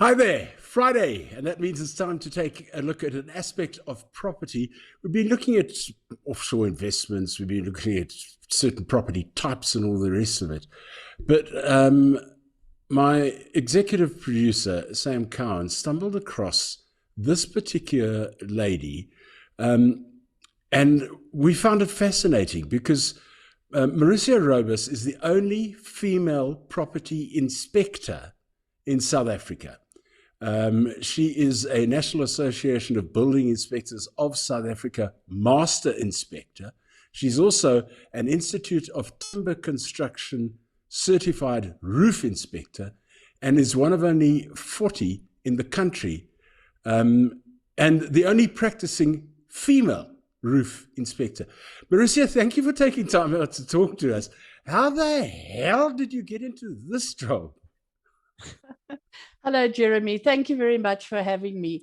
Hi there, Friday, and that means it's time to take a look at an aspect of property. We've been looking at offshore investments, we've been looking at certain property types and all the rest of it. But my executive producer, Sam Cowan, stumbled across this particular lady, and we found it fascinating because Mauricia Robus is the only female property inspector in South Africa. She is a National Association of Building Inspectors of South Africa Master Inspector. She's also an Institute of Timber Construction Certified Roof Inspector and is one of only 40 in the country and the only practicing female roof inspector. Mauricia, thank you for taking time out to talk to us. How the hell did you get into this job? Hello, Jeremy. Thank you very much for having me.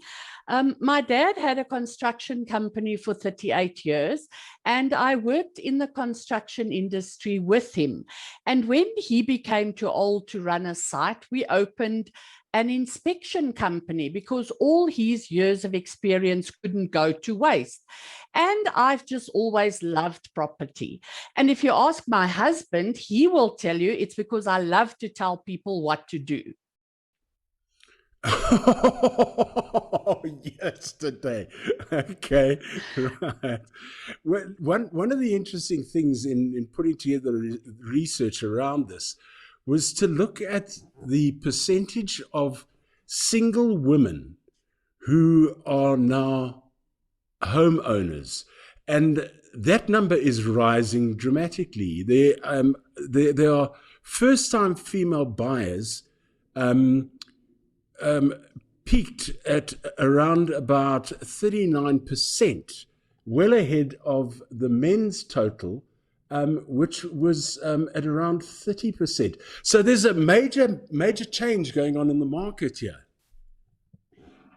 My dad had a construction company for 38 years, and I worked in the construction industry with him. And when he became too old to run a site, we opened an inspection company because all his years of experience couldn't go to waste. And I've just always loved property. And if you ask my husband, he will tell you it's because I love to tell people what to do. Oh, yesterday. Okay, right. One of the interesting things in putting together research around this was to look at the percentage of single women who are now homeowners. And that number is rising dramatically. There are first-time female buyers peaked at around about 39%, well ahead of the men's total, which was at around 30%. So there's a major change going on in the market here.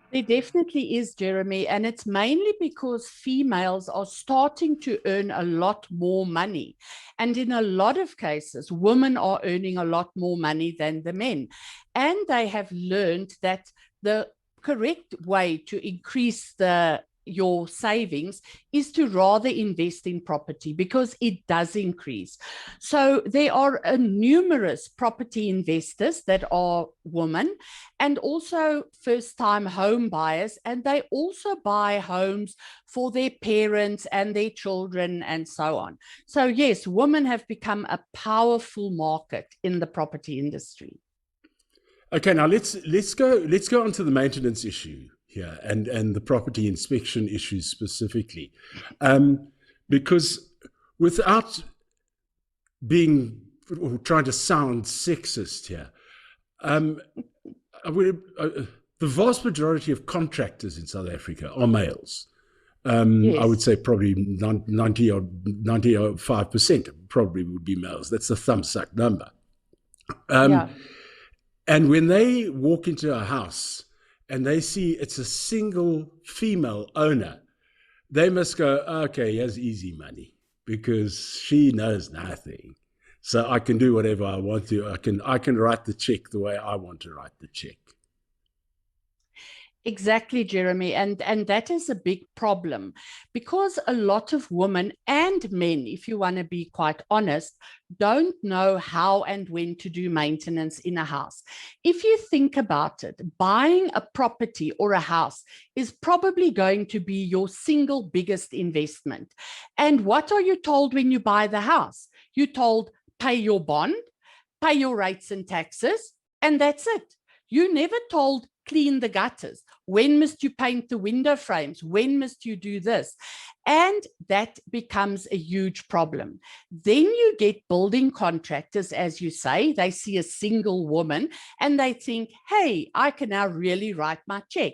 There definitely is, Jeremy, and it's mainly because females are starting to earn a lot more money. And in a lot of cases, women are earning a lot more money than the men. And they have learned that the correct way to increase your savings is to rather invest in property because it does increase. So there are numerous property investors that are women and also first-time home buyers, and they also buy homes for their parents and their children and so on. So yes, women have become a powerful market in the property industry. Okay, now let's go on to the maintenance issue here and the property inspection issues specifically, because without being or trying to sound sexist here, the vast majority of contractors in South Africa are males. Yes. I would say probably 90 or 95% probably would be males. That's a thumbsuck number. Yeah. And when they walk into a house and they see it's a single female owner, they must go, okay, he has easy money because she knows nothing. So I can do whatever I want to. I can write the check the way I want to write the check. Exactly, Jeremy. And that is a big problem because a lot of women and men, if you want to be quite honest, don't know how and when to do maintenance in a house. If you think about it, buying a property or a house is probably going to be your single biggest investment. And what are you told when you buy the house? You're told, pay your bond, pay your rates and taxes, and that's it. You're never told, clean the gutters. When must you paint the window frames? When must you do this? And that becomes a huge problem. Then you get building contractors, as you say, they see a single woman and they think, hey, I can now really write my check.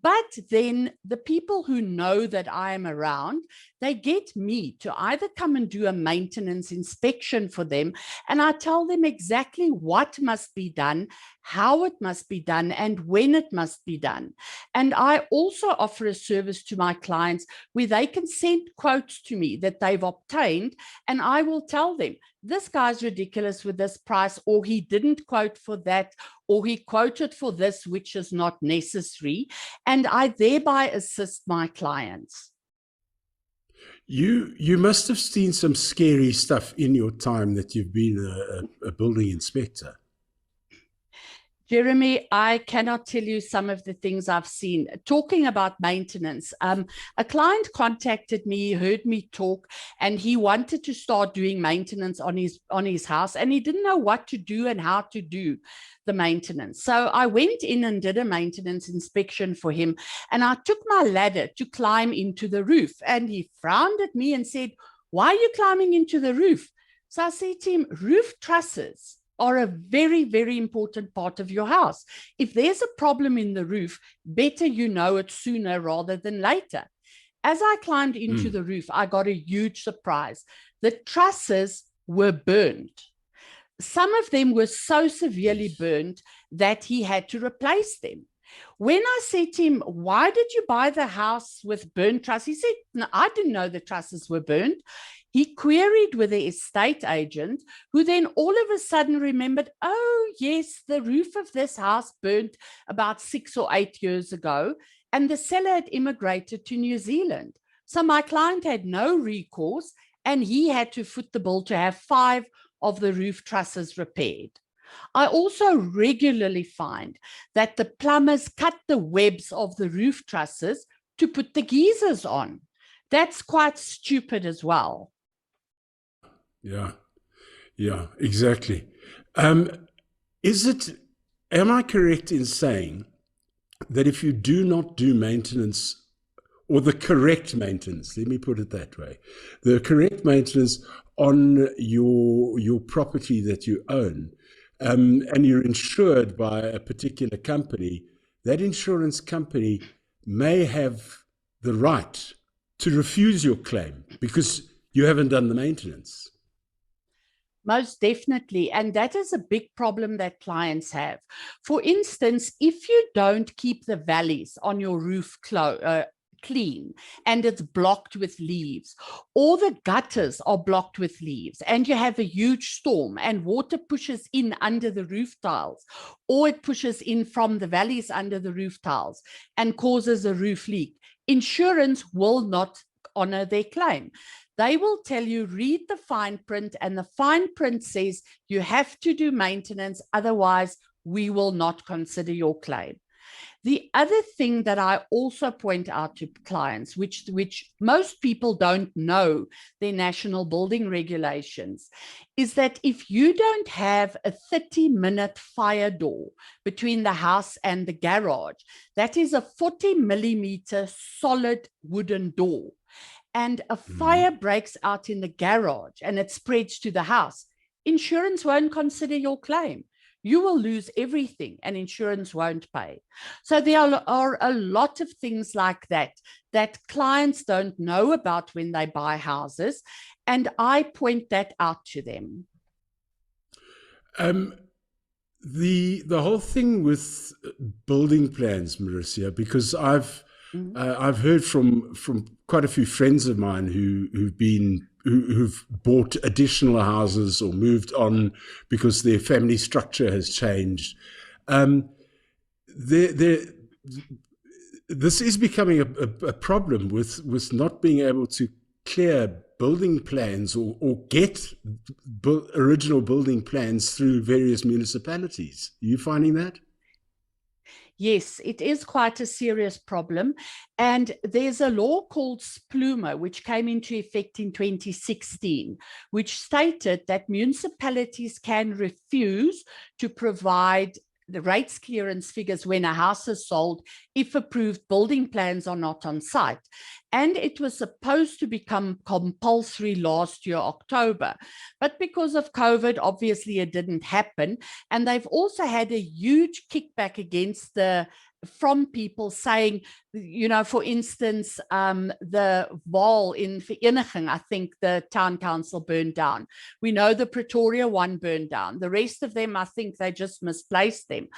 But then the people who know that I am around, they get me to either come and do a maintenance inspection for them, and I tell them exactly what must be done how it must be done and when it must be done. And I also offer a service to my clients where they can send quotes to me that they've obtained, and I will tell them, this guy's ridiculous with this price, or he didn't quote for that, or he quoted for this, which is not necessary. And I thereby assist my clients. You must have seen some scary stuff in your time that you've been a building inspector. Jeremy, I cannot tell you some of the things I've seen. Talking about maintenance, a client contacted me, heard me talk, and he wanted to start doing maintenance on his house, and he didn't know what to do and how to do the maintenance. So I went in and did a maintenance inspection for him, and I took my ladder to climb into the roof, and he frowned at me and said, "Why are you climbing into the roof?" So I said to him, roof trusses are a very, very important part of your house. If there's a problem in the roof, better you know it sooner rather than later. As I climbed into the roof, I got a huge surprise. The trusses were burned. Some of them were so severely burned that he had to replace them. When I said to him, "Why did you buy the house with burnt trusses?" He said, "No, I didn't know the trusses were burned." He queried with the estate agent, who then all of a sudden remembered, "Oh, yes, the roof of this house burnt about 6 or 8 years ago, and the seller had immigrated to New Zealand." So my client had no recourse, and he had to foot the bill to have 5 of the roof trusses repaired. I also regularly find that the plumbers cut the webs of the roof trusses to put the geysers on. That's quite stupid as well. Yeah, exactly. Am I correct in saying that if you do not do maintenance, or the correct maintenance, let me put it that way, the correct maintenance on your property that you own, and you're insured by a particular company, that insurance company may have the right to refuse your claim because you haven't done the maintenance? Most definitely. And that is a big problem that clients have. For instance, if you don't keep the valleys on your roof clean and it's blocked with leaves, or the gutters are blocked with leaves, and you have a huge storm and water pushes in under the roof tiles, or it pushes in from the valleys under the roof tiles and causes a roof leak, insurance will not honor their claim. They will tell you, read the fine print, and the fine print says you have to do maintenance, otherwise we will not consider your claim. The other thing that I also point out to clients, which most people don't know their national building regulations, is that if you don't have a 30-minute fire door between the house and the garage, that is a 40-millimeter solid wooden door, and a fire breaks out in the garage and it spreads to the house, insurance won't consider your claim. You will lose everything and insurance won't pay. So there are a lot of things like that clients don't know about when they buy houses, and I point that out to them. The whole thing with building plans, Maricia, because I've heard from quite a few friends of mine who've bought additional houses or moved on because their family structure has changed. This is becoming a problem with not being able to clear building plans or get original building plans through various municipalities. Are you finding that? Yes, it is quite a serious problem. And there's a law called SPLUMA, which came into effect in 2016, which stated that municipalities can refuse to provide the rates clearance figures when a house is sold if approved building plans are not on site. And it was supposed to become compulsory last year, October. But because of COVID, obviously it didn't happen. And they've also had a huge kickback against the from people saying, for instance, the Vaal in Vereniging, I think the town council burned down. We know the Pretoria one burned down. The rest of them, I think they just misplaced them.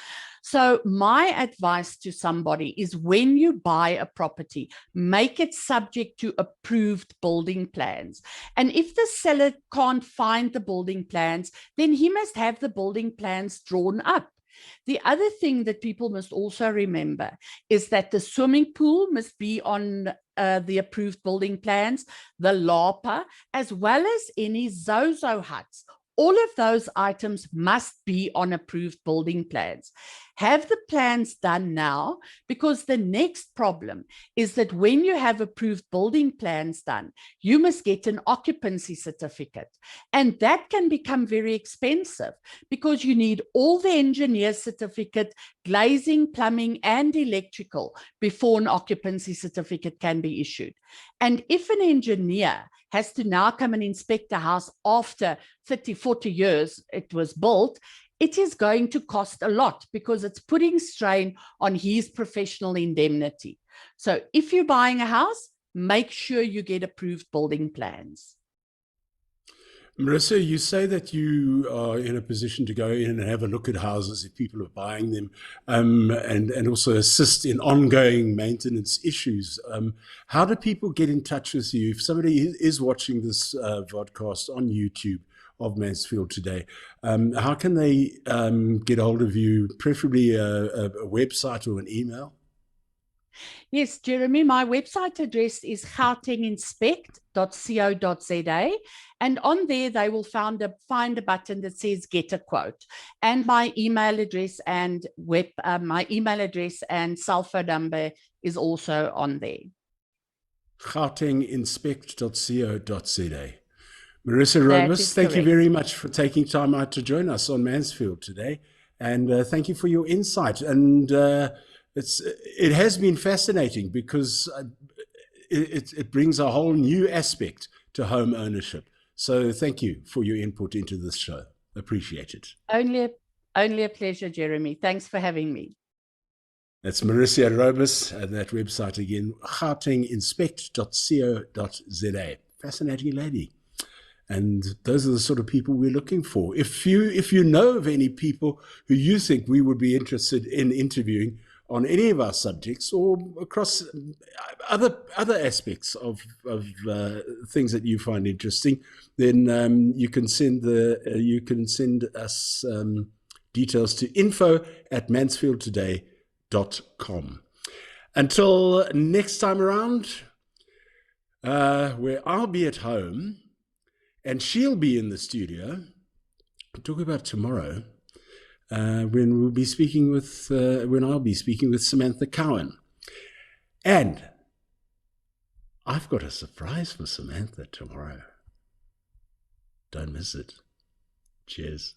So my advice to somebody is, when you buy a property, make it subject to approved building plans. And if the seller can't find the building plans, then he must have the building plans drawn up. The other thing that people must also remember is that the swimming pool must be on the approved building plans, the lapa, as well as any Zozo huts. All of those items must be on approved building plans. Have the plans done now, because the next problem is that when you have approved building plans done, you must get an occupancy certificate. And that can become very expensive, because you need all the engineer certificate, glazing, plumbing, and electrical before an occupancy certificate can be issued. And if an engineer has to now come and inspect a house after 30, 40 years it was built, it is going to cost a lot, because it's putting strain on his professional indemnity. So if you're buying a house, make sure you get approved building plans. Marissa, you say that you are in a position to go in and have a look at houses if people are buying them, and also assist in ongoing maintenance issues. How do people get in touch with you? If somebody is watching this podcast on YouTube of Mansfield Today, how can they get hold of you, preferably a website or an email? Yes, Jeremy, my website address is gautenginspect.co.za, and on there they will find a button that says Get a Quote, and my email address and cell phone number is also on there. gautenginspect.co.za. Marissa Robus, thank you very much for taking time out to join us on Mansfield Today, and thank you for your insight. And it has been fascinating, because it brings a whole new aspect to home ownership. So thank you for your input into this show. Appreciate it. Only a pleasure, Jeremy. Thanks for having me. That's Marissa Robus, and that website again, gautenginspect.co.za. Fascinating lady. And those are the sort of people we're looking for. If you know of any people who you think we would be interested in interviewing on any of our subjects, or across other aspects of things that you find interesting, then you can send us details to info@mansfieldtoday.com. Until next time around, where I'll be at home and she'll be in the studio. We'll talk about tomorrow, when I'll be speaking with Samantha Cowan. And I've got a surprise for Samantha tomorrow. Don't miss it. Cheers.